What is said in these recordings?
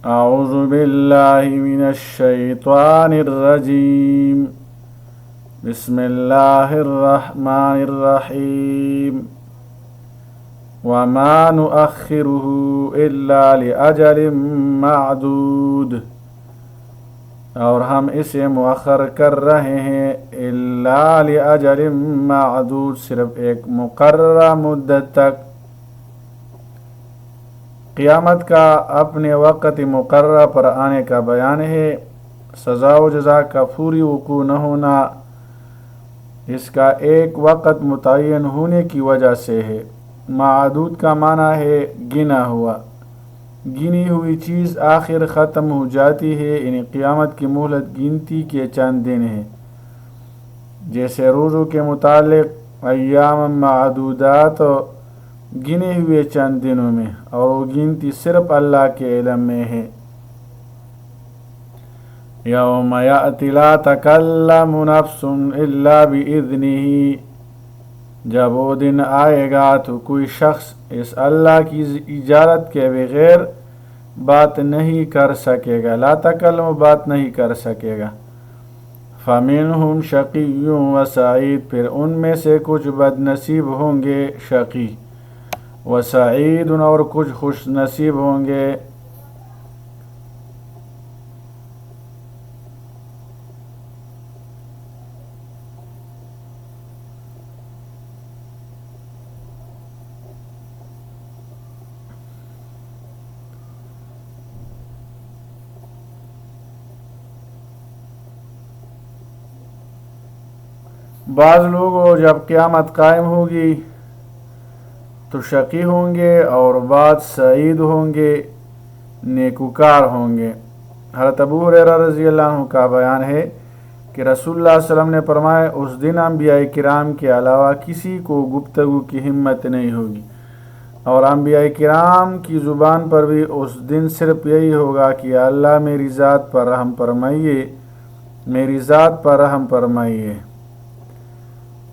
اعوذ باللہ من الشیطان الرجیم بسم اللہ الرحمن الرحیم وما نؤخره الا لأجل معدود، اور ہم اسے مؤخر کر رہے ہیں الا لأجل معدود، صرف ایک مقررہ مدت تک۔ قیامت کا اپنے وقت مقررہ پر آنے کا بیان ہے۔ سزا و جزا کا فوری وقوع نہ ہونا اس کا ایک وقت متعین ہونے کی وجہ سے ہے۔ معدود کا معنی ہے گنا ہوا، گنی ہوئی چیز آخر ختم ہو جاتی ہے، یعنی قیامت کی مہلت گنتی کے چند دن ہے۔ جیسے روزوں کے متعلق ایام معدودات گنے ہوئے چند دنوں میں، اور وہ گنتی صرف اللہ کے علم میں ہے۔ یوم یأتی لا تکلم نفس الا بإذنہ، جب وہ دن آئے گا تو کوئی شخص اس اللہ کی اجازت کے بغیر بات نہیں کر سکے گا۔ لا تکلم بات نہیں کر سکے گا۔ فمنہم شقی و سعید، پھر ان میں سے کچھ بد نصیب ہوں گے شقی، وسعید اور کچھ خوش نصیب ہوں گے۔ بعض لوگ جب قیامت قائم ہوگی تو شقی ہوں گے، اور بعض سعید ہوں گے، نیکوکار ہوں گے۔ حضرت ابو ہریرہ رضی اللہ عنہ کا بیان ہے کہ رسول اللہ صلی اللہ علیہ وسلم نے فرمایا، اس دن انبیاء کرام کے علاوہ کسی کو گفتگو کی ہمت نہیں ہوگی، اور انبیاء کرام کی زبان پر بھی اس دن صرف یہی ہوگا کہ اللہ میری ذات پر رحم فرمائیے، میری ذات پر رحم فرمائیے۔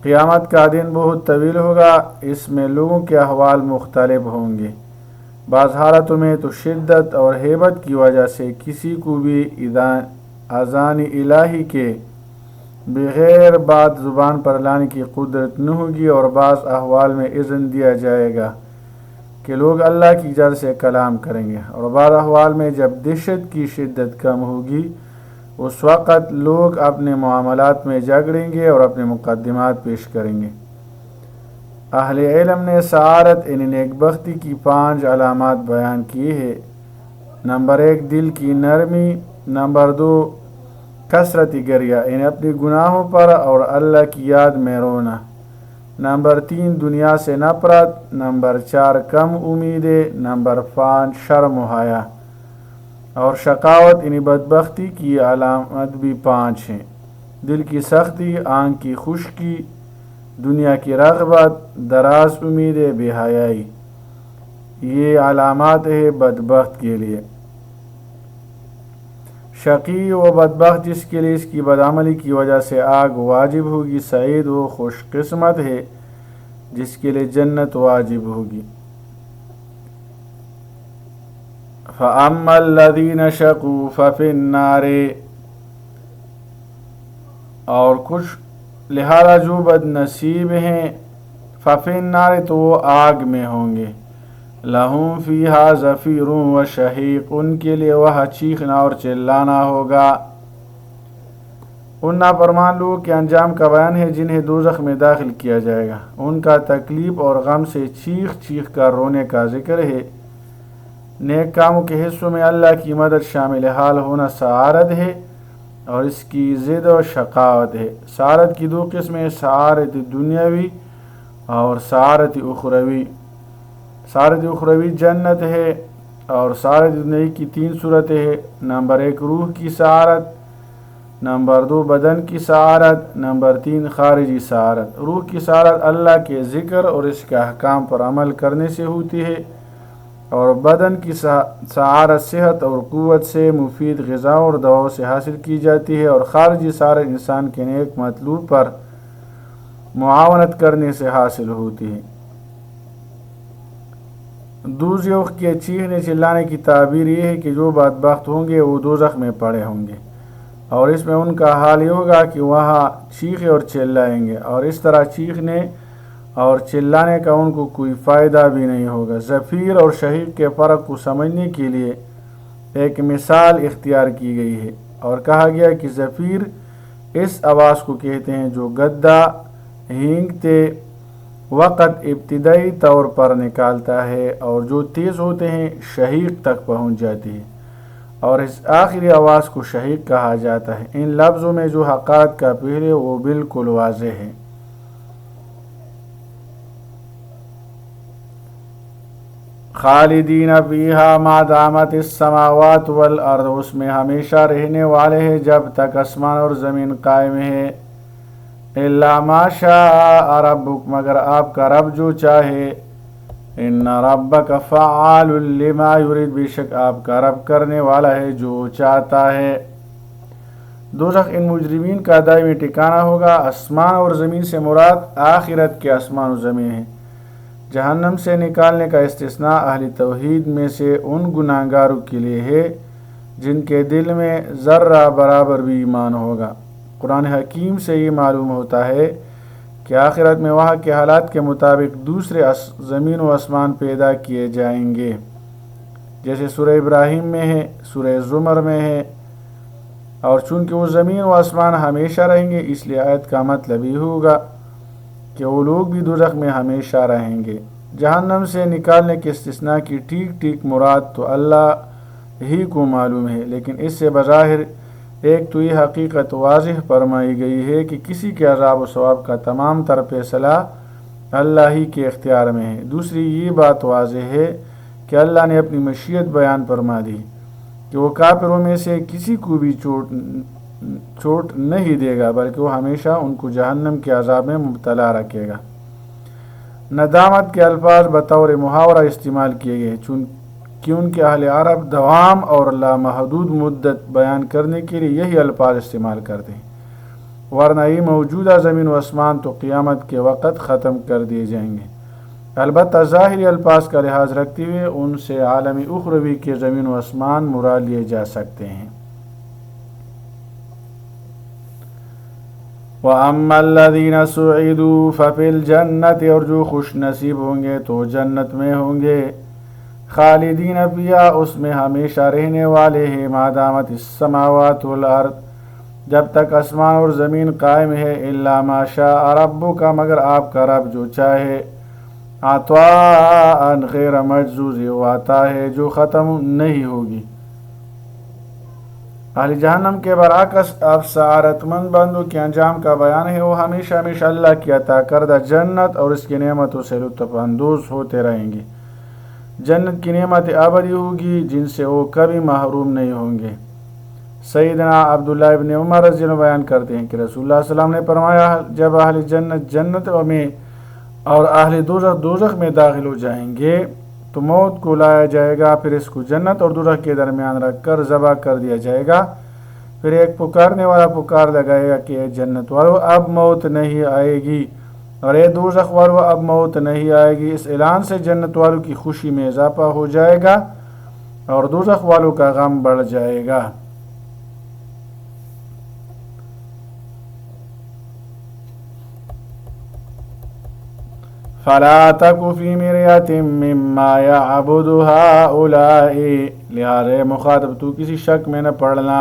قیامت کا دن بہت طویل ہوگا، اس میں لوگوں کے احوال مختلف ہوں گے۔ بعض حالتوں میں تو شدت اور ہیبت کی وجہ سے کسی کو بھی اذان الہی کے بغیر بات زبان پر لانے کی قدرت نہ ہوگی، اور بعض احوال میں اذن دیا جائے گا کہ لوگ اللہ کی اجازت سے کلام کریں گے، اور بعض احوال میں جب دہشت کی شدت کم ہوگی اس وقت لوگ اپنے معاملات میں جھگڑیں گے اور اپنے مقدمات پیش کریں گے۔ اہل علم نے سعادت یعنی نیک بختی کی 5 علامات بیان کی ہے۔ نمبر 1 دل کی نرمی، نمبر 2 کثرت گریہ یعنی اپنے گناہوں پر اور اللہ کی یاد میں رونا، نمبر 3 دنیا سے نفرت، نمبر 4 کم امیدیں، نمبر 5 شرم و حیا، اور شقاوت یعنی بدبختی کی علامت بھی 5 ہیں۔ دل کی سختی، آنکھ کی خشکی، دنیا کی رغبت، دراز امیدیں، بے حیائی، یہ علامات ہیں بدبخت کے لیے۔ شقی و بدبخت جس کے لیے اس کی بدعملی کی وجہ سے آگ واجب ہوگی، سعید و خوش قسمت ہے جس کے لیے جنت واجب ہوگی۔ فَأَمَّا الَّذِينَ شَقُوا فَفِي النَّارِ، اور کچھ لہذا جو بد نصیب ہیں، فَفِي النَّارِ تو وہ آگ میں ہوں گے، لَهُمْ فِيهَا زَفِيرٌ وَشَهِيقٌ، ان کے لیے وہاں چیخنا اور چلانا ہوگا۔ ان نافرمان لوگوں کے انجام کا بیان ہے جنہیں دوزخ میں داخل کیا جائے گا۔ ان کا تکلیف اور غم سے چیخ چیخ کر رونے کا ذکر ہے۔ نیک کاموں کے حصوں میں اللہ کی مدد شامل حال ہونا سعادت ہے، اور اس کی ضد و شقاوت ہے۔ سعادت کی 2 قسمیں، سعادت دنیاوی اور سعادت اخروی۔ سعادت اخروی جنت ہے، اور سعادت دنیاوی کی 3 صورتیں ہیں۔ نمبر 1 روح کی سعادت، نمبر 2 بدن کی سعادت، نمبر 3 خارجی سعادت۔ روح کی سعادت اللہ کے ذکر اور اس کے احکام پر عمل کرنے سے ہوتی ہے، اور بدن کی سعادت صحت اور قوت سے، مفید غذا اور دواؤں سے حاصل کی جاتی ہے، اور خارجی سعادت انسان کے نیک مطلوب پر معاونت کرنے سے حاصل ہوتی ہے۔ دوسری اخت کے چیخنے چلانے کی تعبیر یہ ہے کہ جو بدبخت ہوں گے وہ دوزخ میں پڑے ہوں گے، اور اس میں ان کا حال یہ ہوگا کہ وہاں چیخے اور چلائیں گے، اور اس طرح چیخنے اور چلانے کا ان کو کوئی فائدہ بھی نہیں ہوگا۔ زفیر اور شہیق کے فرق کو سمجھنے کے لیے ایک مثال اختیار کی گئی ہے، اور کہا گیا کہ زفیر اس آواز کو کہتے ہیں جو گدا ہینگتے وقت ابتدائی طور پر نکالتا ہے اور جو تیز ہوتے ہیں شہیق تک پہنچ جاتی ہے، اور اس آخری آواز کو شہیق کہا جاتا ہے۔ ان لفظوں میں جو حقائق کا پہلو ہے وہ بالکل واضح ہے۔ خالدین فیہا ما دامت السماوات والارض، اس میں ہمیشہ رہنے والے ہیں جب تک آسمان اور زمین قائم ہے۔ الا ما شاء ربک، مگر آپ کا رب جو چاہے۔ ان ربک فعال لما یرید، بے شک آپ کا رب کرنے والا ہے جو چاہتا ہے۔ دوزخ ان مجرمین کا دائمی ٹھکانہ ہوگا۔ آسمان اور زمین سے مراد آخرت کے آسمان و زمین ہے۔ جہنم سے نکالنے کا استثناء اہل توحید میں سے ان گناہگاروں کے لیے ہے جن کے دل میں ذرہ برابر بھی ایمان ہوگا۔ قرآن حکیم سے یہ معلوم ہوتا ہے کہ آخرت میں وہاں کے حالات کے مطابق دوسرے زمین و آسمان پیدا کیے جائیں گے، جیسے سورہ ابراہیم میں ہے، سورہ زمر میں ہے، اور چونکہ وہ زمین و آسمان ہمیشہ رہیں گے اس لیے آیت کا مطلب یہ ہوگا کہ وہ لوگ بھی دوزخ میں ہمیشہ رہیں گے۔ جہنم سے نکالنے کے استثناء کی ٹھیک مراد تو اللہ ہی کو معلوم ہے، لیکن اس سے بظاہر ایک تو یہ حقیقت واضح فرمائی گئی ہے کہ کسی کے عذاب و ثواب کا تمام تر فیصلہ اللہ ہی کے اختیار میں ہے۔ دوسری یہ بات واضح ہے کہ اللہ نے اپنی مشیت بیان فرما دی کہ وہ کافروں میں سے کسی کو بھی چوٹ نہیں دے گا، بلکہ وہ ہمیشہ ان کو جہنم کے عذاب میں مبتلا رکھے گا۔ ندامت کے الفاظ بطور محاورہ استعمال کیے گئے کیونکہ اہل عرب دوام اور لامحدود مدت بیان کرنے کے لیے یہی الفاظ استعمال کرتے ہیں، ورنہ یہ موجودہ زمین و آسمان تو قیامت کے وقت ختم کر دیے جائیں گے۔ البتہ ظاہری الفاظ کا لحاظ رکھتے ہوئے ان سے عالم اخروی کے زمین و آسمان مراد لیے جا سکتے ہیں۔ وَأَمَّا الَّذِينَ سُعِدُوا فَفِي الْجَنَّةِ، اور جو خوش نصیب ہوں گے تو جنت میں ہوں گے۔ خالدین فیہا، اس میں ہمیشہ رہنے والے ہیں۔ ما دامت السماوات والارض، جب تک آسمان اور زمین قائم ہے۔ الا ما شاء ربک، مگر آپ کا رب جو چاہے۔ عطاء غیر مجزوز، وہ عطا ہے جو ختم نہیں ہوگی۔ اہل جہنم کے برعکس اب سعادت مند بندوں کے انجام کا بیان ہے۔ وہ ہمیشہ ہمیشہ اللہ کی عطا کردہ جنت اور اس کی نعمتوں سے لطف اندوز ہوتے رہیں گے۔ جنت کی نعمت ابدی ہوگی جن سے وہ کبھی محروم نہیں ہوں گے۔ سیدنا عبداللہ ابن عمر رضی اللہ عنہ بیان کرتے ہیں کہ رسول اللہ صلی اللہ علیہ وسلم نے فرمایا، جب اہل جنت جنت میں اور اہل دوزخ دوزخ میں داخل ہو جائیں گے تو موت کو لایا جائے گا، پھر اس کو جنت اور دوزخ کے درمیان رکھ کر ذبح کر دیا جائے گا۔ پھر ایک پکارنے والا پکار لگائے گا کہ اے جنت والو اب موت نہیں آئے گی، اور اے دوزخ والو اب موت نہیں آئے گی۔ اس اعلان سے جنت والوں کی خوشی میں اضافہ ہو جائے گا اور دوزخ والوں کا غم بڑھ جائے گا۔ فَلَا تَكُ فِي مِرْيَةٍ مِّمَّا يَعْبُدُ هَٰؤُلَاءِ، لہٰذا مخاطب تو کسی شک میں نہ پڑنا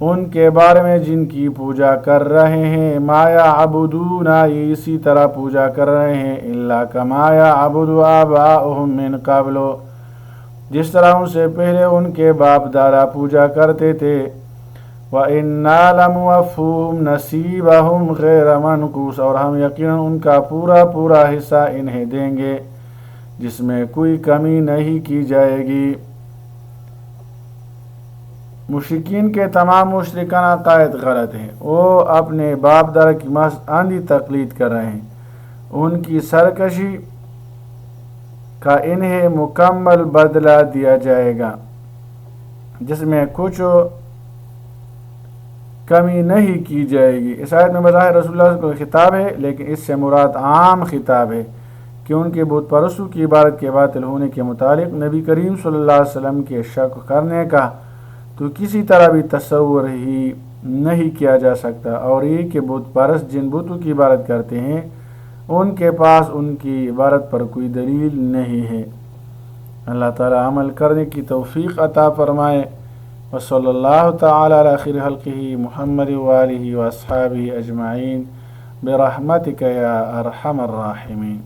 ان کے بارے میں جن کی پوجا کر رہے ہیں۔ ما يعبدون، یہ اسی طرح پوجا کر رہے ہیں۔ الا كما يعبد آباؤهم من قبل، جس طرح ان سے پہلے ان کے باپ دادا پوجا کرتے تھے۔ وَإِنَّا لَمُوَفُّوهُمْ نَصِيبَهُمْ غَيْرَ مَنقُوصٍ، اور ہم یقیناً ان کا پورا حصہ انہیں دیں گے جس میں کوئی کمی نہیں کی جائے گی۔ مشرکین کے تمام مشرکانہ عقائد غلط ہیں، وہ اپنے باپ دادا کی محض اندھی تقلید کر رہے ہیں۔ ان کی سرکشی کا انہیں مکمل بدلہ دیا جائے گا جس میں کچھ کمی نہیں کی جائے گی۔ اس آیت میں بظاہر رسول اللہ صلی اللہ علیہ وسلم کو خطاب ہے، لیکن اس سے مراد عام خطاب ہے کہ ان کے بت پرستوں کی عبادت کے باطل ہونے کے متعلق نبی کریم صلی اللہ علیہ وسلم کے شک کرنے کا تو کسی طرح بھی تصور ہی نہیں کیا جا سکتا، اور یہ کہ بت پرست جن بتوں کی عبادت کرتے ہیں ان کے پاس ان کی عبادت پر کوئی دلیل نہیں ہے۔ اللہ تعالی عمل کرنے کی توفیق عطا فرمائے۔ وصلی اللہ تعالی علی خیر خلقہ محمد وآلہ واصحابہ اجمعین برحمتک یا ارحم الراحمین۔